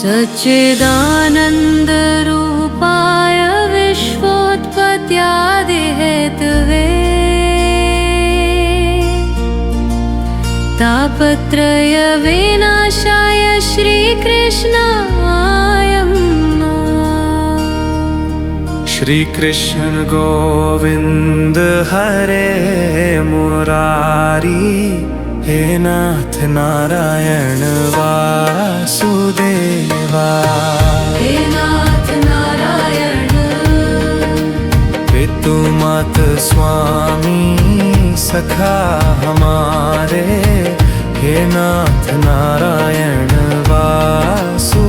सच्चिदानन्दरूपाय विश्वोत्पत्त्यादिहेतवे तापत्रयविनाशाय श्रीकृष्णाय श्री कृष्ण गोविंद हरे मुरारी, हे नाथ नारायण वासुदेवा। हे नाथ नारायण पितु मात स्वामी सखा हमारे, हे नाथ नारायण वासुदेवा।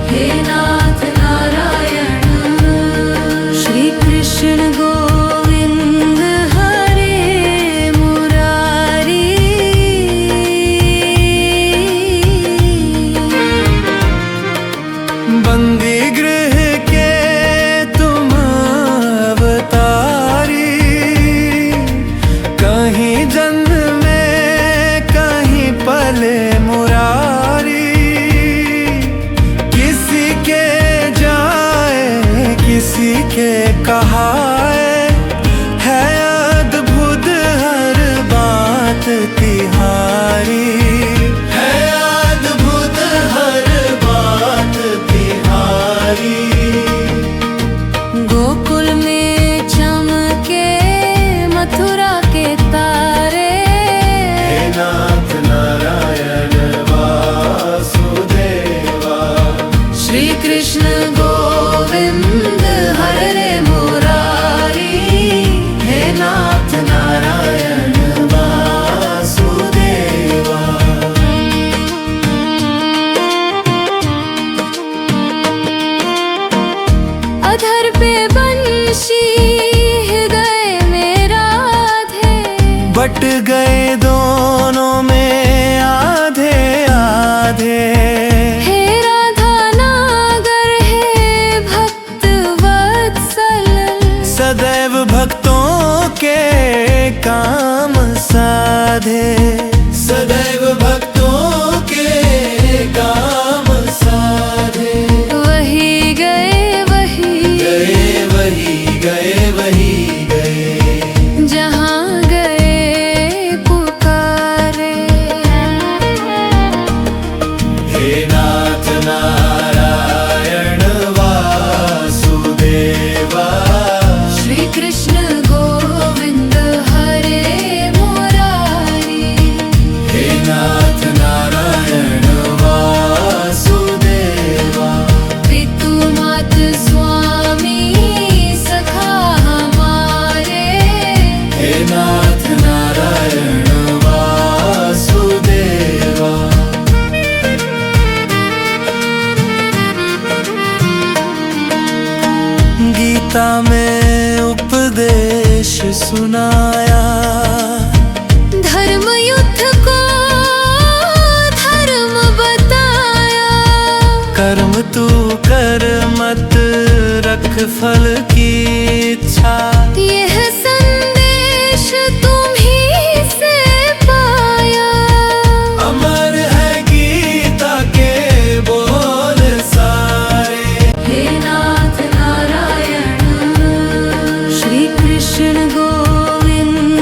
हे नाथ नारायण श्री कृष्ण गोविंद हरे मुरारी। बंदी गृह के तुम अवतारी, कहीं जन्म में कहीं पले मुरारी। किसी के जाए किसी के कहाए, है अद्भुत हर बात तिहारी, है अद्भुत हर बात तिहारी। गोकुल में चमके मथुरा के तारे, हे नाथ नारायण वासुदेवा। श्री कृष्ण गोविंद हरे मुरारी, हे नाथ नारायण वासुदेवा। अधर पे बंशी हृदय में राधे, बट गए दोनों में आधे आधे। हे राधा नागर हे भक्त वत्सल, सदैव भक्तों के काम साधे, सदैव भक्तों के काम साधे। वही गए वही गए वही गए वही गए, जहाँ गए पुकारे। हे नाथ नारायण वासुदेवा। श्री कृष्ण गोविंद हरे मुरारी, हे नाथ नारायण वासुदेवा। पितु मात स्वामी सखा हमारे, हे नाथ नारायण वासुदेवा। गीता में उपदेश सुनाया, धर्म युद्ध को धर्म बताया। कर्म तू कर मत रख फल की इच्छा। यह संदेश तुम्हीं से पाया, अमर है गीता के बोल सारे। हे नाथ नारायण श्री कृष्ण गोविंद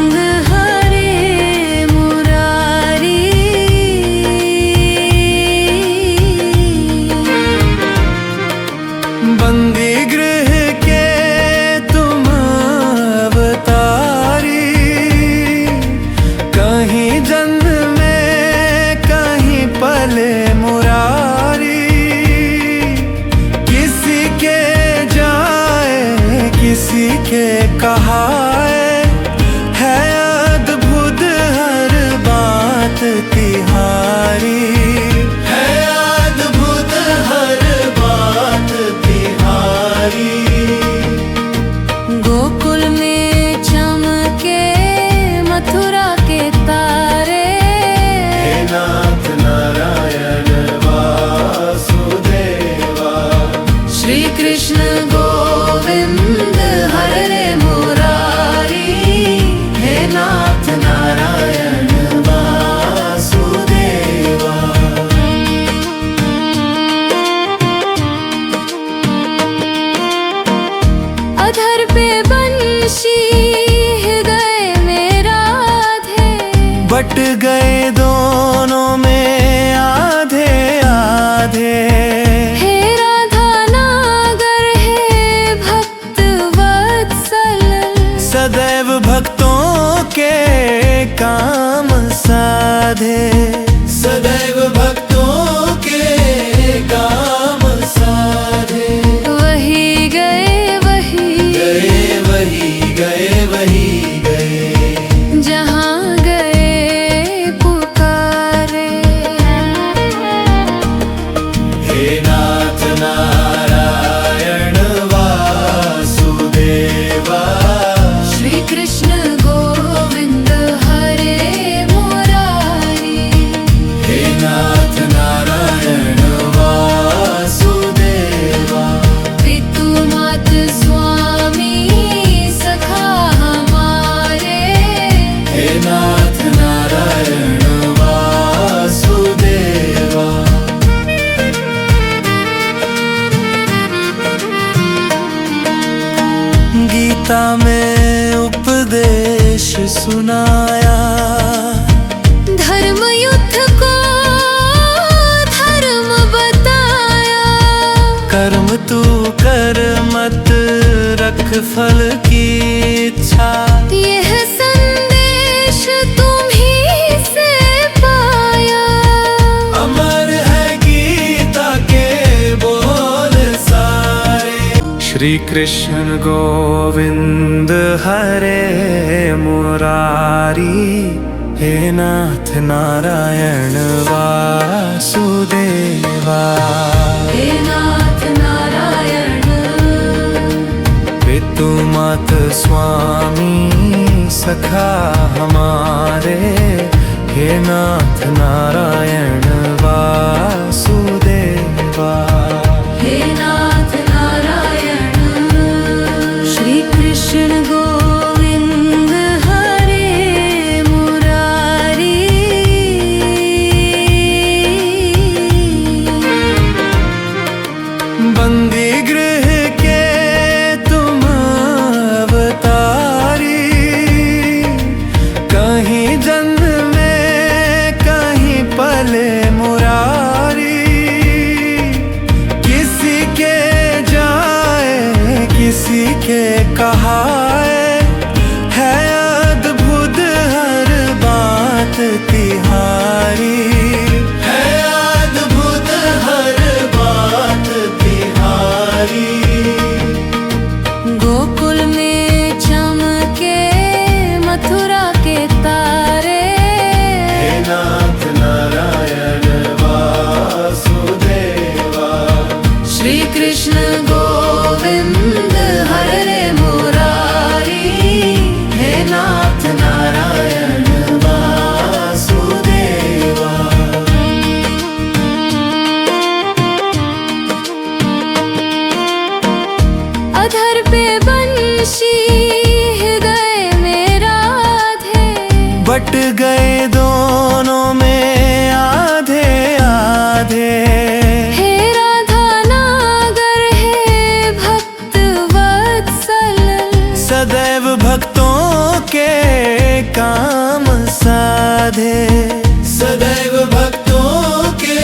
बट गए दोनों में आधे आधे। हे राधा नागर हे भक्त वत्सल, सदैव भक्तों के काम साधे। सदैव भक्तों के काम साधे। वही गए वही गए वही गए वही गए, जहाँ गए पुकारे। हे नाथ नारायण वासुदेवा, श्री कृष्ण गोविंद हरे मुरारी। हे नाथ नारायण वासुदेवा, पितु मात स्वामी सखा हमारे। हे नाथ नारायण वासुदेवा। गीता में उपदेश सुनाया, धर्म युद्ध को धर्म बताया। कर्म तू कर मत रख फल की इच्छा। यह संदेश तुम्हीं से पाया। अमर है गीता के बोल सारे। श्री कृष्ण गोविंद हरे मुरारी, हे नाथ नारायण वासुदेवा। हे नाथ नारायण पितु मात स्वामी सखा हमारे। हे नाथ नारायण वासुदेवा। हे नाथ नारायण श्री कृष्ण गोविंद हरे मुरारी। बंदी गृह के तुम अवतारी, कहीं जन्म में कहीं पले मुरारी। किसी के जाए किसी के कहाए, है अद्भुत हर बात तिहारी। है अद्भुत हर बात तिहारी। गोकुल में चमके मथुरा के तारे। हे नाथ नारायण वासुदेवा, श्री कृष्ण गोविंद हरे मुरारी। हे नाथ नारायण वासुदेवा। अधर पे बंशी गए मेरा थे। बट गए दोनों में आधे आधे। हे राधा नागर हे भक्त वत्सल, सदैव भक्तों के काम साधे। सदैव भक्तों के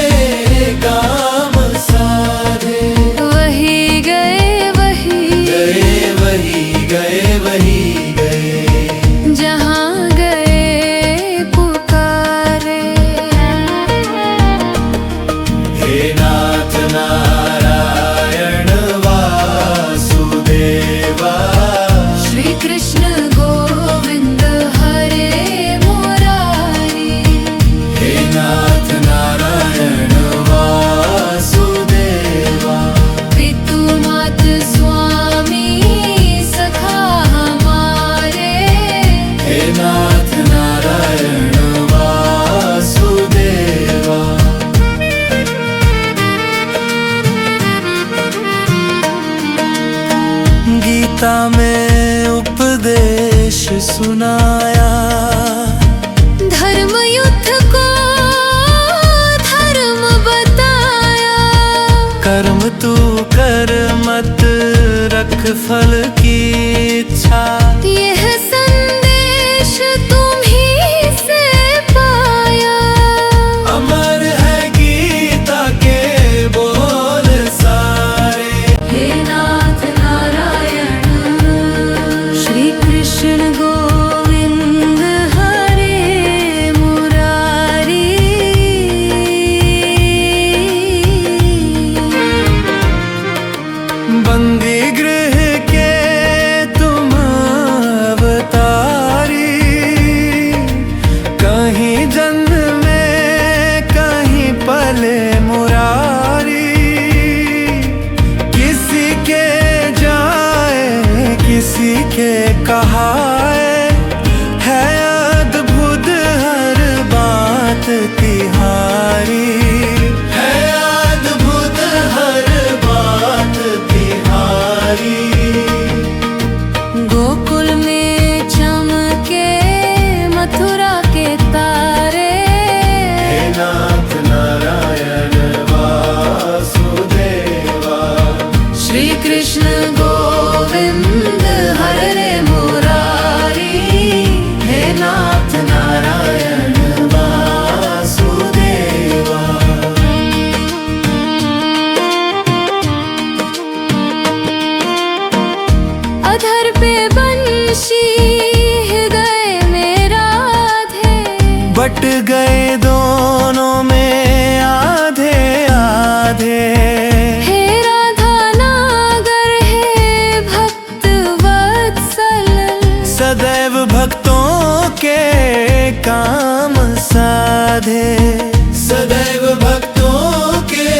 काम साधे। वही गए वही गए वही गए वही गए, जहाँ गए पुकारे। हे नाथ नारायण वासुदेवा, श्री कृष्ण गोविंद हरे मुरारी। बट गए दोनों में आधे आधे। हे राधा नागर हे भक्त वत्सल, सदैव भक्तों के काम साधे। सदैव भक्तों के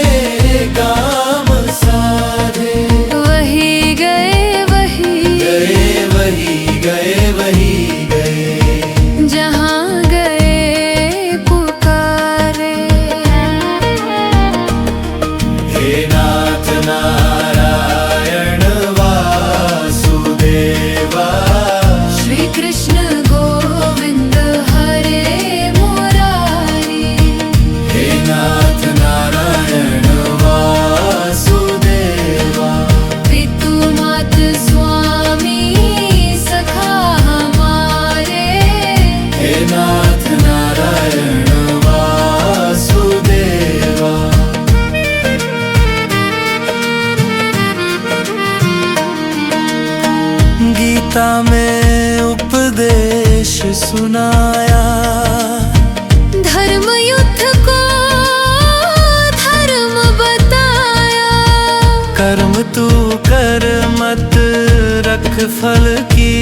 काम साधे। वही गए वही गए वही गए वही गए, जहाँ गए पुकारे। हे नाथ नारायण वासुदेवा, श्री कृष्ण गोविंद हरे मुरारी। हे नाथ नारायण वासुदेवा, पितु मात स्वामी सखा हमारे। हे नाथ नारायण वासुदेवा। गीता में उपदेश सुनाया, धर्म युद्ध को धर्म बताया। कर्म तू कर मत रख फल की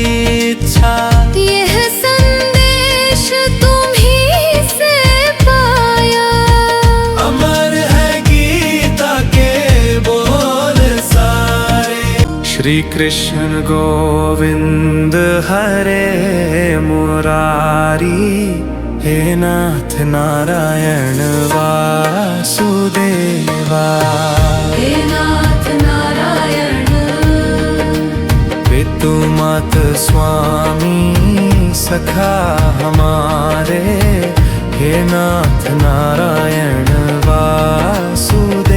इच्छा। यह संदेश तुम्हीं से पाया। अमर है गीता के बोल सारे। श्री कृष्ण गोविंद हरे मुरारी, हे नाथ नारायण वासुदेवा। हे नाथ नारायण, पितु मात स्वामी सखा हमारे। हे नाथ नारायण वासुदेवा।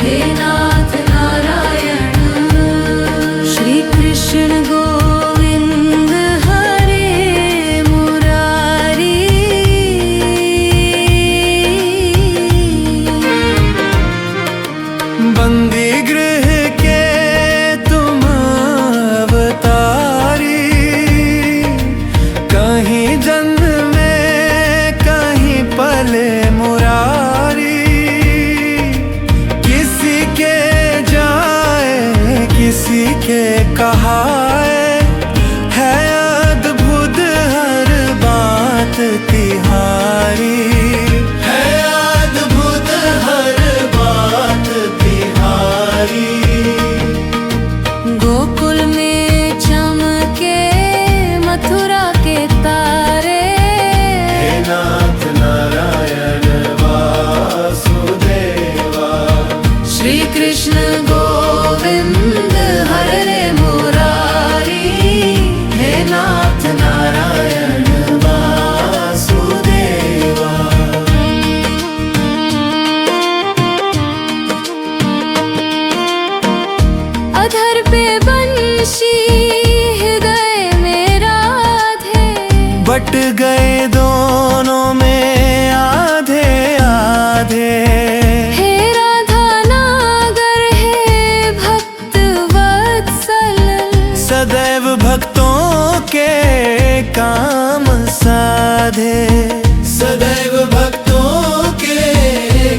हे नाथ नारायण, श्री कृष्ण गोविंद हरे मुरारी। बंदी गृह के तुम अवतारी, कहीं जन्म में कहीं पले मुरारी। किसी के जाए किसी के कहाए, है अद्भुत हर बात तिहारी। है अद्भुत हर बात तिहारी। गोकुल में चमके मथुरा के तारे। हे नाथ नारायण वासुदेवा, श्री कृष्ण गोविंद हरे मुरारी। हे नाथ नारायण वासुदेवा। अधर पे बंशी गए मेरा थे। बट गए दोनों में आधे आधे। हे राधा नागर हे भक्त वत्सल, सदैव भक्तों के काम साधे। सदैव भक्तों के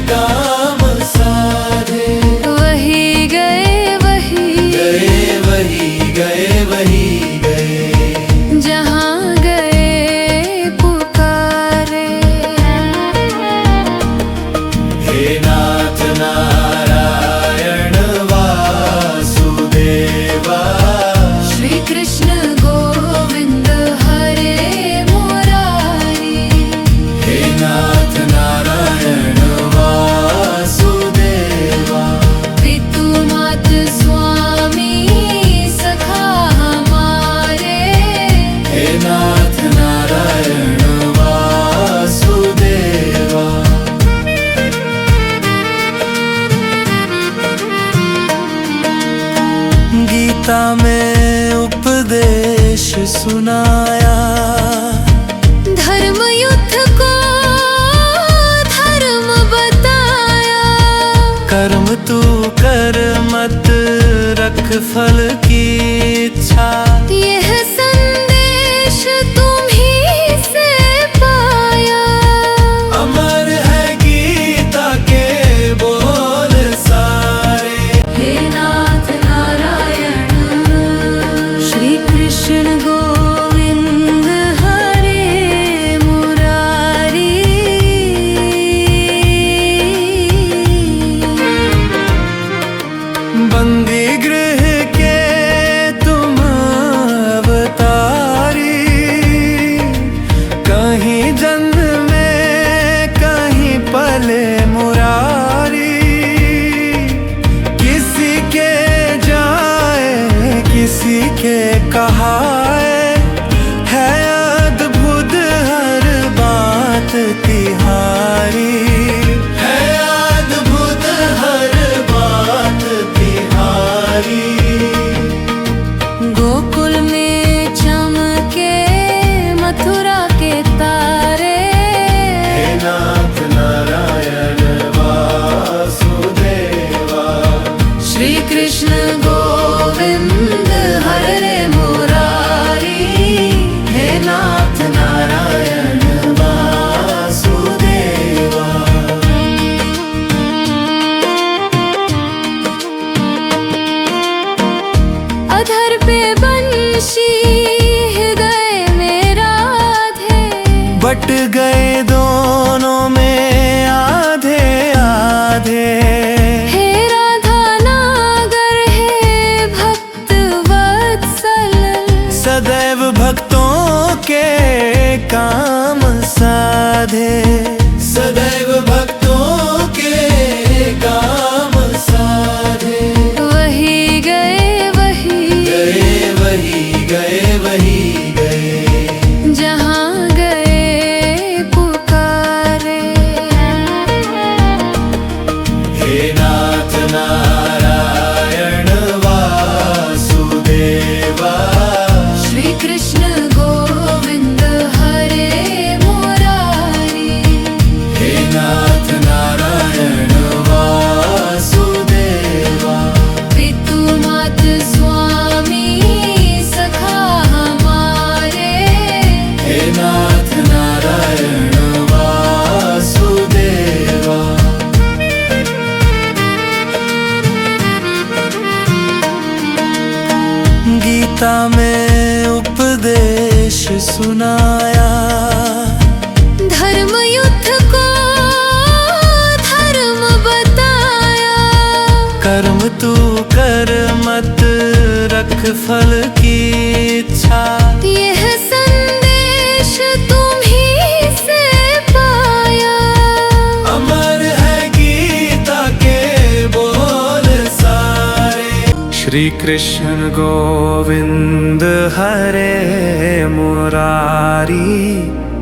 काम साधे। वही गए वही गए वही गए वही गए, जहाँ गए पुकारे। हे नाथ नारायण वासुदेवा, श्री कृष्ण गोविंद हरे मुरारी। हे नाथ नारायण वासुदेवा। पितु मात स्वामी सखा हमारे। हे नाथ नारायण वासुदेवा। गीता में उपदेश सुनाया, धर्म युद्ध को धर्म बताया। कर्म तू कर मत रख फल की इच्छा। यह संदेश तुम्हीं से कहीं जन्म में कहीं पले मुरारी, किसी के जाए किसी के कहाए, है अद्भुत हर बात तिहारी, है अद्भुत हर बात तिहारी। गोकुल में चमके मथुरा के तारे, हे नाथ नारायण वासुदेवा। श्री कृष्ण गोविंद हरे मुरारी, हे नाथ नारायण वासुदेवा। अधर पे बंशी हृदय में राधे, बट गए दोनों में आधे आधे, हे राधा नागर हे भक्त वत्सल, सदैव भक्तों के काम साधे, सदैव भक्तों के काम साधे। वही गए वही गए वही गए वही गए, जहाँ गए पुकारे। हे नाथ नारायण वासुदेवा। श्री कृष्ण गोविंद हरे मुरारी, हे नाथ नारायण वासुदेवा। पितु मात स्वामी सखा हमारे, हे नाथ नारायण वासुदेवा। गीता में उपदेश सुनाया, धर्म युद्ध को धर्म बताया, कर्म तू कर मत रख फल की इच्छा, यह संदेश तुम्ही से पाया। अमर है गीता के बोल सारे। श्री कृष्ण गोविंद हरे मुरारी,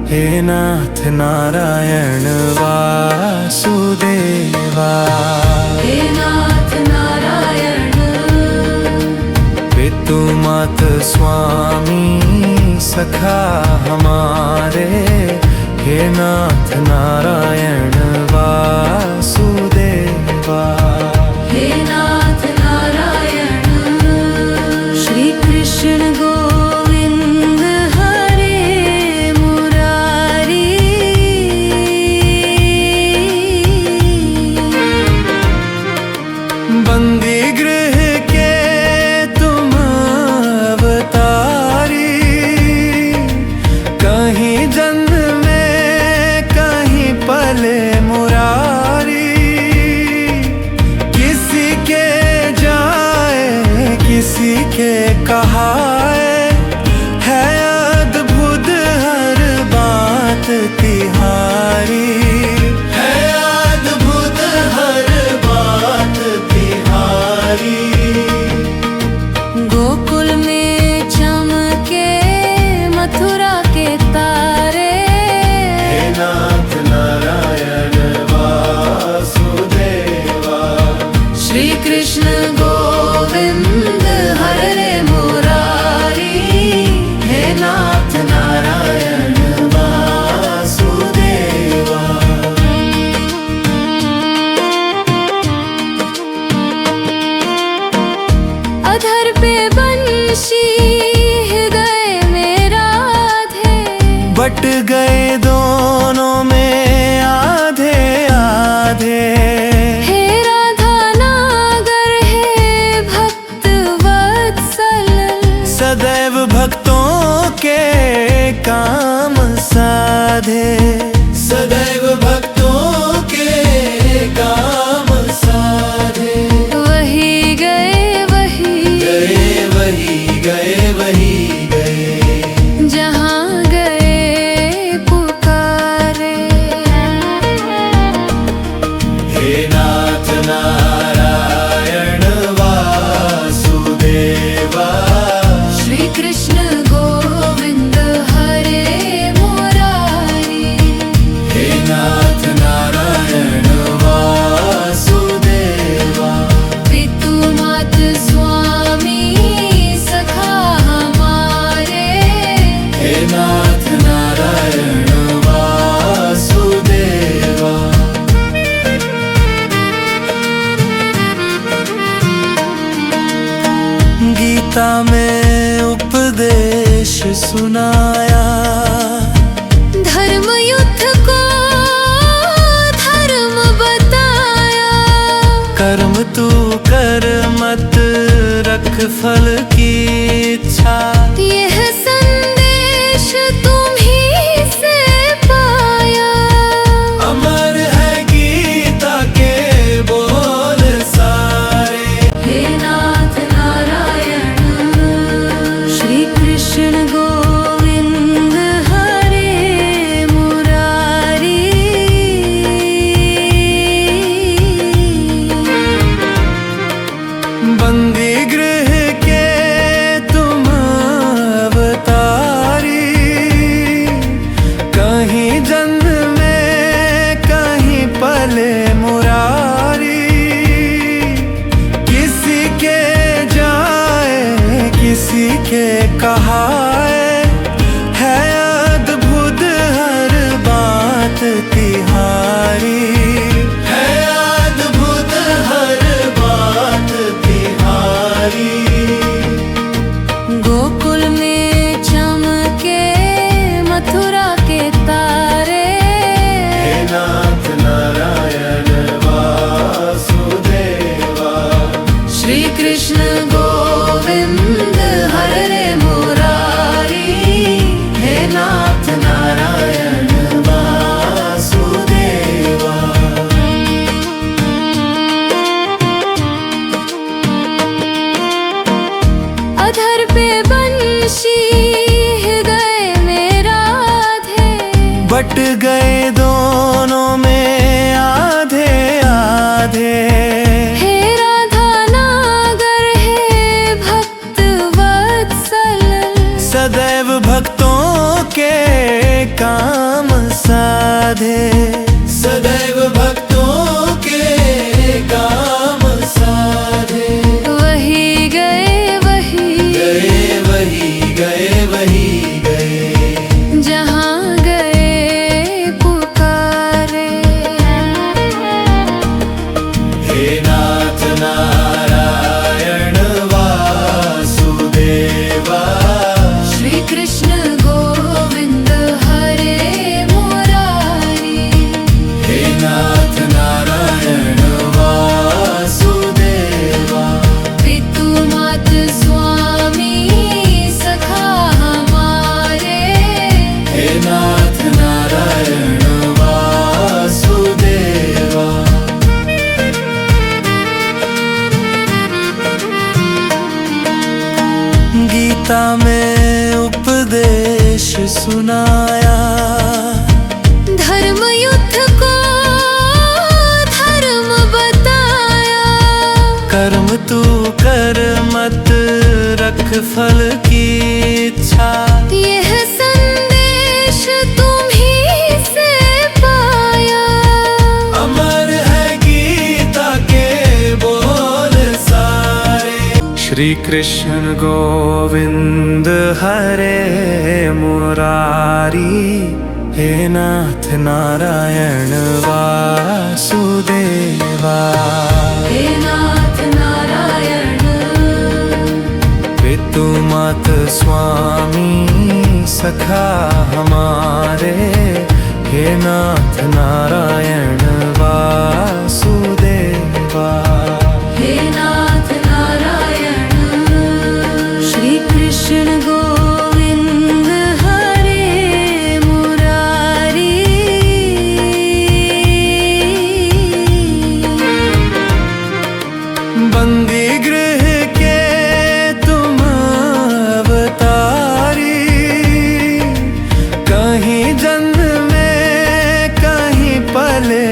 हे नाथ नारायण वासुदेवा। हे नाथ नारायण पितु मात स्वामी सखा हमारे, हे नाथ नारायण वासुदेवा। हे नाथ नारायण। श्री कृष्ण गोविंद हरे मुरारी, बंदी गृह के तुम अवतारी, कहीं जन्म में कहीं पले मुरारी, किसी के जाए किसी के कहाए, है अद्भुत हर बात तिहारी, है अद्भुत हर बात तिहारी। गोकुल में चमके मथुरा के तारे, हे नाथ नारायण वासुदेवा। श्री कृष्ण गोविंद हरे मुरारी, हे नाथ नारायण वासुदेवा। अधर पे बंशी हृदय में राधे, बट गए दोनों में आधे आधे, हे राधा नागर हे भक्त वत्सल, सदैव भक्तों के काम साधे, सदैव भक्तों के काम साधे। वही गए वही गए वही गए वही गए, जहाँ गए पुकारे। तू कर मत रख फल की इच्छा। यह संदेश तुम्हीं से पाया, अमर है गीता के बोल सारे। हे नाथ नारायण श्री कृष्ण गोविंद हरे मुरारी। बंदी गृह के तुम अवतारी, कहीं जन्म में कहीं पले मुरारी। किसी के जाए किसी के कहाए, है अद्भुत हर बात तिहारी। है अद्भुत हर बात तिहारी। गोकुल में चमके मथुरा के तारे, हे नाथ नारायण वासुदेवा। श्री कृष्ण गोविंद हरे मुरारी। हे नाथ नारायण वासुदेवा। अधर पे बंशी हृदय में राधे, बट गए दोनों में आधे आधे। हे राधा नागर हे भक्त वत्सल, सदैव भक्तों के काम साधे। सदैव भक्तों के काम साधे। वही गए वही गए वही गए वही गए, जहाँ गए पुकारे। हे नाथ नारायण वासुदेवा। श्री कृष्ण गोविंद हरे मुरारी। हे नाथ नारायण वासुदेवा। पितु मात स्वामी सखा हमारे, हे नाथ नारायण वासुदेवा। गीता में उपदेश सुनाया, धर्म युद्ध को धर्म बताया। कर्म तू कर मत रख फल की इच्छा। यह संदेश तुम्हीं से पाया, अमर है गीता के बोल सारे। श्री कृष्ण गोविंद हरे मुरारी। हे नाथ नारायण वासुदेवा। हे नाथ नारायण पितु मात स्वामी सखा हमारे। हे नाथ नारायण वासुदेवा। हे नाथ नारायण श्री कृष्ण गोविंद हरे मुरारी। बंदी गृह के तुम अवतारी, कहीं जन्म में कहीं पले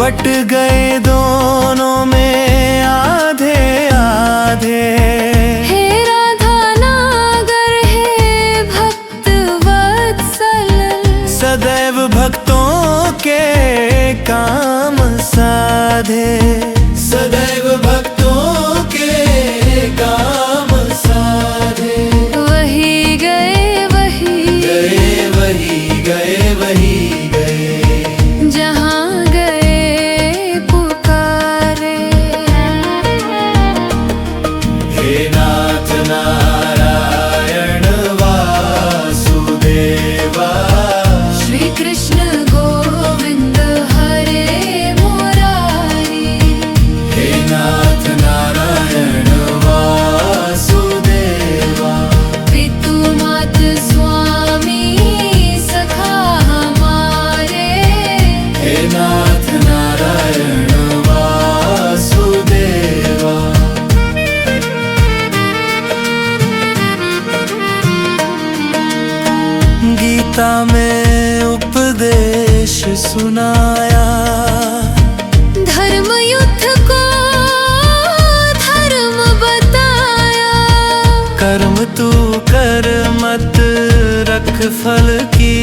बट गए दोनों में आधे आधे। हे राधा नागर हे भक्त वत्सल, सदैव भक्तों के काम साधे। सदैव भक्तों के काम साधे। वही गए वही गए वही गए वही गए, जहाँ गए पुकारे। हे नाथ नारायण वासुदेवा, श्री कृष्ण गोविंद हरे मुरारी। हे नाथ नारायण वासुदेवा, पितु मात स्वामी सखा हमारे। हे नाथ नारायण वासुदेवा। गीता में उपदेश सुनाया, धर्म युद्ध को धर्म बताया। कर्म तू कर मत रख फल की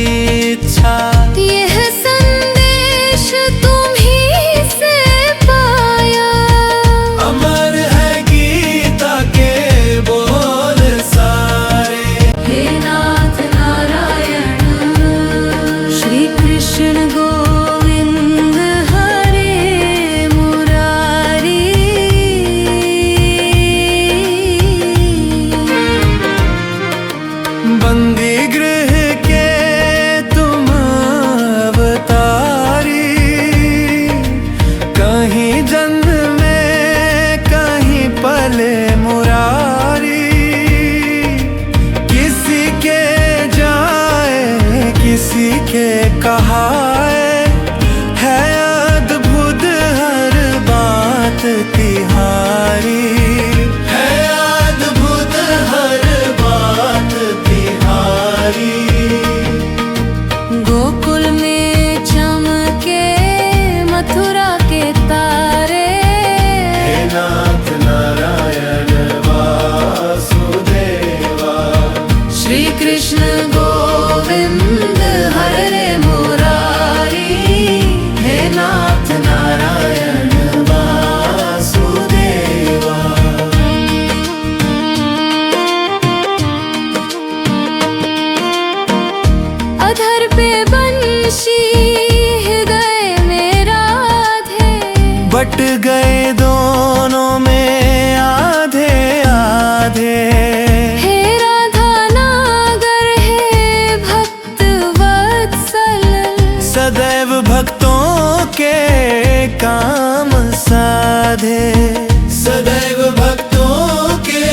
इच्छा। यह संदेश तुम्हीं से पाया। अमर है गीता के बोल सारे। हे नाथ नारायण, श्री कृष्ण गोविंद हरे मुरारी। बंदी गृह के तुम अवतारी, कहीं जन्म में कहीं पले मुरारी। किसी के जाए किसी के कहाए, है अद्भुत हर बात तिहारी। है अद्भुत हर बात तिहारी। गोकुल में चमके मथुरा के तारे। हे नाथ नारायण वासुदेवा, श्री कृष्ण गोविंद हरे मुरारी। हे नाथ नारायण वासुदेवा। अधर पे बंशी गए मेरा थे। बट गए दोनों में आधे आधे। हे राधा नागर हे भक्त वत्सल, सदैव भक्तों के काम साधे। सदैव भक्तों के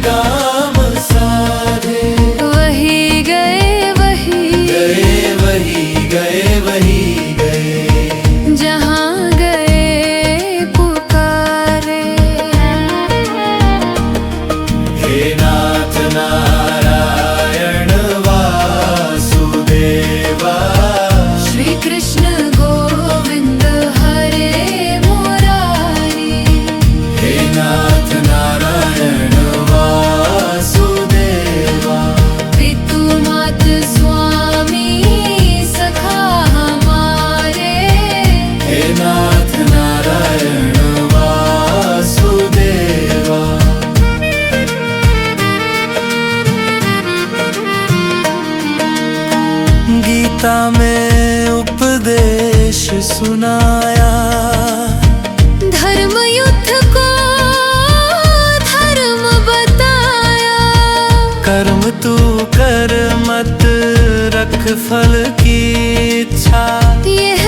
काम साधे। वही गए वही गए वही गए वही गए, जहाँ गए पुकारे। हे नाथ नारायण वासुदेवा, श्री कृष्ण गोविंद हरे मुरारी। हे नाथ नारायण वासुदेवा, पितु मात स्वामी सखा हमारे। हे नाथ नारायण वासुदेवा। गीता में उपदेश सुनाया, धर्म युद्ध को धर्म बताया। कर्म तू कर मत रख फल की इच्छा। यह